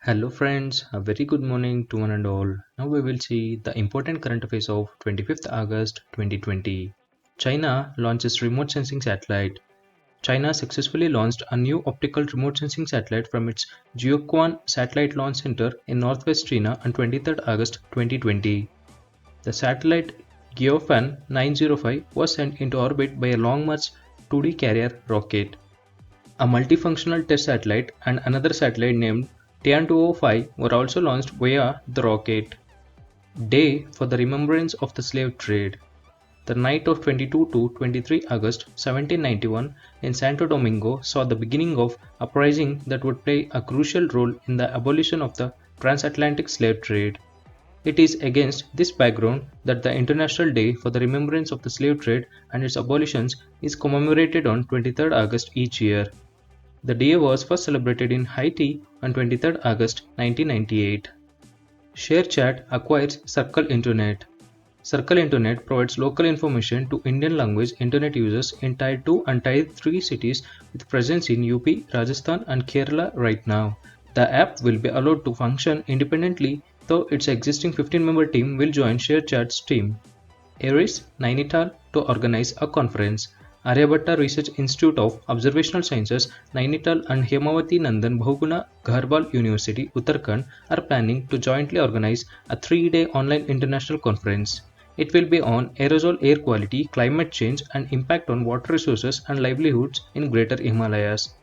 Hello friends, a very good morning to one and all. Now we will see the important current affairs of 25th August 2020. China launches remote sensing satellite. China successfully launched a new optical remote sensing satellite from its Jiuquan Satellite Launch Center in northwest China on 23rd August 2020. The satellite Geofan 905 was sent into orbit by a Long March 2D carrier rocket. A multifunctional test satellite and another satellite named Tian-205 were also launched via the rocket. Day for the remembrance of the slave trade. The night of 22 to 23 August 1791 in Santo Domingo saw the beginning of uprising that would play a crucial role in the abolition of the transatlantic slave trade. It is against this background that the International Day for the Remembrance of the Slave Trade and its abolitions is commemorated on 23rd August each year. The day was first celebrated in Haiti on 23rd August 1998. ShareChat acquires Circle Internet. Circle Internet provides local information to Indian language Internet users in Tier 2 and Tier 3 cities with presence in UP, Rajasthan and Kerala right now. The app will be allowed to function independently, though its existing 15-member team will join ShareChat's team. ARIS, Nainital to organize a conference. Aryabhatta Research Institute of Observational Sciences, Nainital and Hemavati Nandan Bahuguna Gharbal University, Uttarakhand are planning to jointly organize a 3-day online international conference. It will be on aerosol air quality, climate change and impact on water resources and livelihoods in Greater Himalayas.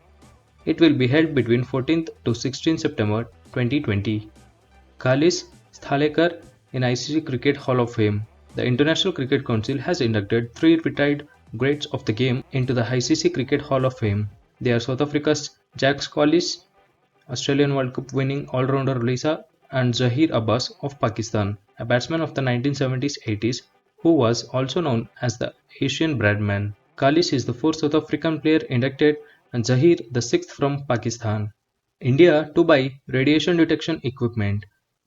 It will be held between 14th to 16th September 2020. Khalis Sthalekar in ICC Cricket Hall of Fame. The International Cricket Council has inducted 3 retired greats of the game into the ICC Cricket Hall of Fame. They are South Africa's Jack Scalise, Australian World Cup winning all-rounder Lisa, and Zaheer Abbas of Pakistan, a batsman of the 1970s-80s who was also known as the Asian Bradman. Khalis is the 4th South African player inducted and Zaheer the 6th from Pakistan. India to buy radiation detection equipment.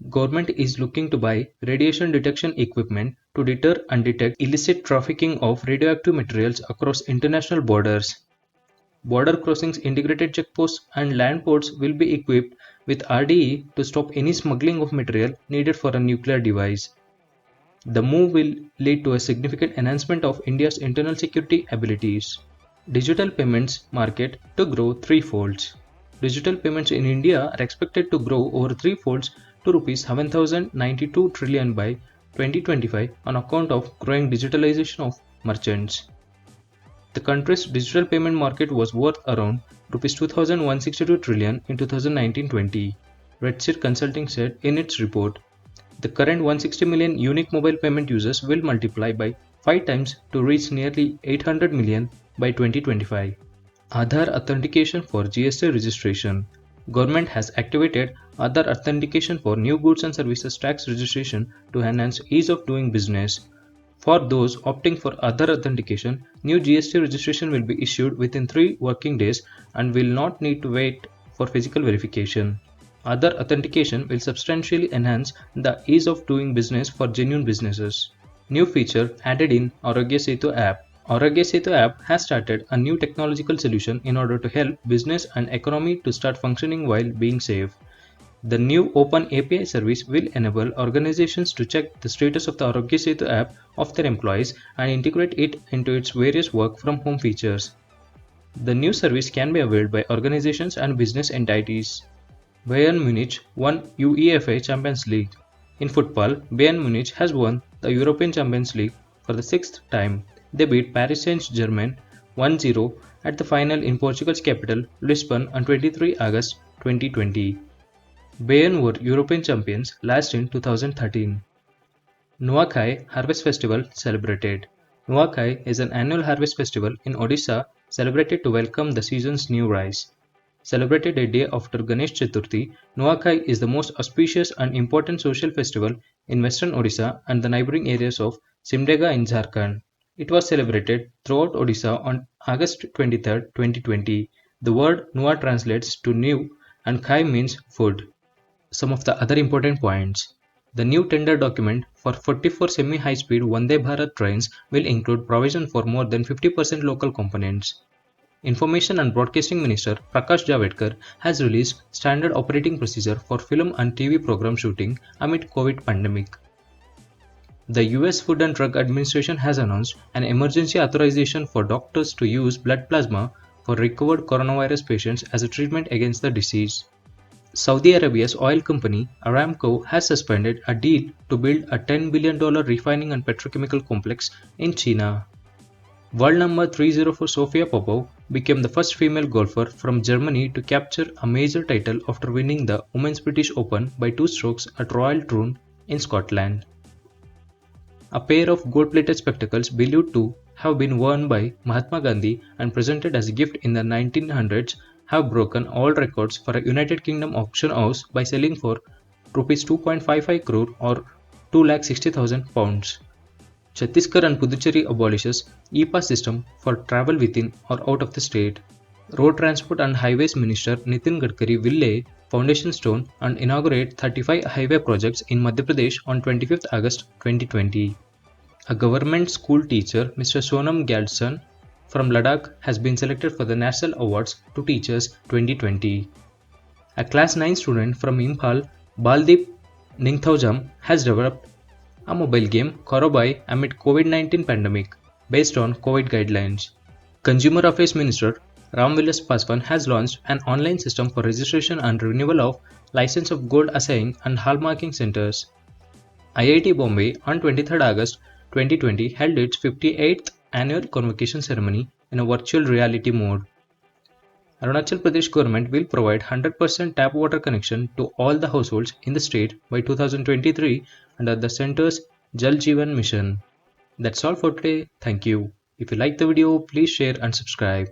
Government is looking to buy radiation detection equipment to deter and detect illicit trafficking of radioactive materials across international borders. Border crossings, integrated checkposts and land ports will be equipped with RDE to stop any smuggling of material needed for a nuclear device. The move will lead to a significant enhancement of India's internal security abilities. Digital payments market to grow threefolds. Digital payments in India are expected to grow over threefolds to Rs 7,092 trillion by 2025 on account of growing digitalization of merchants. The country's digital payment market was worth around Rs 2,162 trillion in 2019-20, Redseer Consulting said in its report. The current 160 million unique mobile payment users will multiply by 5 times to reach nearly 800 million by 2025. Aadhaar authentication for GST registration. Government has activated Aadhaar authentication for new goods and services tax registration to enhance ease of doing business. For those opting for Aadhaar authentication, new GST registration will be issued within 3 working days and will not need to wait for physical verification. Aadhaar authentication will substantially enhance the ease of doing business for genuine businesses. New feature added in Arogya Setu app. Arogya Setu app has started a new technological solution in order to help business and economy to start functioning while being safe. The new open API service will enable organizations to check the status of the Arogya Setu app of their employees and integrate it into its various work from home features. The new service can be availed by organizations and business entities. Bayern Munich won UEFA Champions League. In football, Bayern Munich has won the European Champions League for the 6th time. They beat Paris Saint-Germain 1-0 at the final in Portugal's capital, Lisbon on 23 August 2020. Bayern were European champions last in 2013. Nuakhai Harvest Festival celebrated. Nuakhai is an annual harvest festival in Odisha celebrated to welcome the season's new rice. Celebrated a day after Ganesh Chaturthi, Nuakhai is the most auspicious and important social festival in western Odisha and the neighboring areas of Simdega in Jharkhand. It was celebrated throughout Odisha on August 23, 2020. The word Nua translates to new and Khai means food. Some of the other important points. The new tender document for 44 semi-high-speed Vande Bharat trains will include provision for more than 50% local components. Information and Broadcasting Minister Prakash Javadekar has released standard operating procedure for film and TV program shooting amid COVID pandemic. The US Food and Drug Administration has announced an emergency authorization for doctors to use blood plasma for recovered coronavirus patients as a treatment against the disease. Saudi Arabia's oil company Aramco has suspended a deal to build a $10 billion refining and petrochemical complex in China. World number 304 Sofia Popov became the first female golfer from Germany to capture a major title after winning the Women's British Open by 2 strokes at Royal Troon in Scotland. A pair of gold-plated spectacles believed to have been worn by Mahatma Gandhi and presented as a gift in the 1900s have broken all records for a United Kingdom auction house by selling for Rs 2.55 crore or £260,000. Chhattisgarh and Puducherry abolishes e-pass system for travel within or out of the state. Road Transport and Highways Minister Nitin Gadkari will lay foundation stone and inaugurate 35 highway projects in Madhya Pradesh on 25th August 2020. A government school teacher, Mr. Sonam Gyaltsen from Ladakh, has been selected for the National Awards to Teachers 2020. A Class 9 student from Imphal, Baldeep Ningthaujam, has developed a mobile game, Korobai, amid COVID-19 pandemic based on COVID guidelines. Consumer Affairs Minister Ramvilas Paswan has launched an online system for registration and renewal of license of gold assaying and hallmarking centers. IIT Bombay on 23rd August 2020 held its 58th annual convocation ceremony in a virtual reality mode. Arunachal Pradesh government will provide 100% tap water connection to all the households in the state by 2023 under the center's Jal Jeevan mission. That's all for today. Thank you. If you like the video, please share and subscribe.